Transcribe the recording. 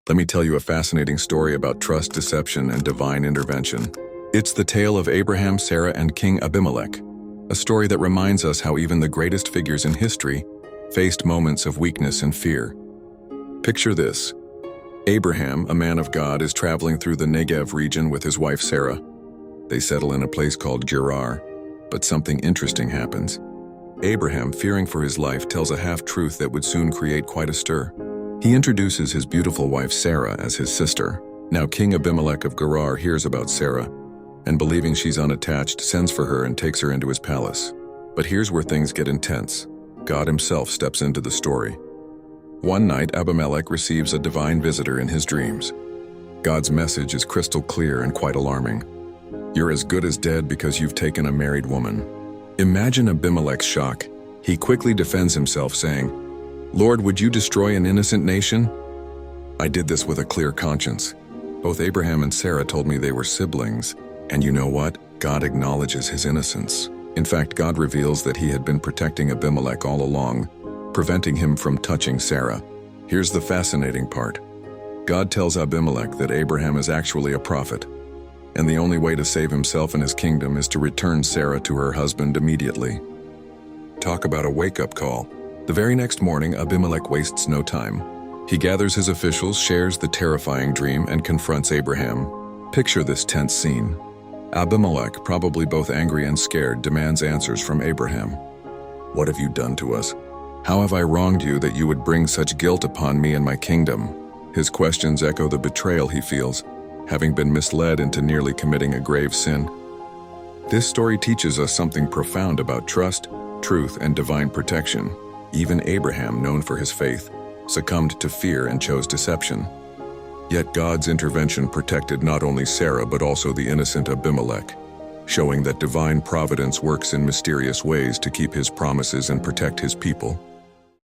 Let me tell you a fascinating story about trust, deception, and divine intervention. It's the tale of Abraham, Sarah, and King Abimelek, a story that reminds us how even the greatest figures in history faced moments of weakness and fear. Picture this. Abraham, a man of God, is traveling through the Negev region with his wife Sarah. They settle in a place called Gerar, but something interesting happens. Abraham, fearing for his life, tells a half-truth that would soon create quite a stir. He introduces his beautiful wife Sarah as his sister. Now King Abimelek of Gerar hears about Sarah, and believing she's unattached, sends for her and takes her into his palace. But here's where things get intense. God himself steps into the story. One night, Abimelek receives a divine visitor in his dreams. God's message is crystal clear and quite alarming. You're as good as dead because you've taken a married woman. Imagine Abimelek's shock. He quickly defends himself, saying, "Lord, would you destroy an innocent nation? I did this with a clear conscience. Both Abraham and Sarah told me they were siblings, and you know what? God acknowledges his innocence. In fact, God reveals that he had been protecting Abimelek all along, preventing him from touching Sarah. Here's the fascinating part. God tells Abimelek that Abraham is actually a prophet, and the only way to save himself and his kingdom is to return Sarah to her husband immediately." Talk about a wake-up call. The very next morning, Abimelek wastes no time. He gathers his officials, shares the terrifying dream, and confronts Abraham. Picture this tense scene. Abimelek, probably both angry and scared, demands answers from Abraham. "What have you done to us? How have I wronged you that you would bring such guilt upon me and my kingdom?" His questions echo the betrayal he feels, having been misled into nearly committing a grave sin. This story teaches us something profound about trust, truth, and divine protection. Even Abraham, known for his faith, succumbed to fear and chose deception. Yet God's intervention protected not only Sarah but also the innocent Abimelek, showing that divine providence works in mysterious ways to keep his promises and protect his people.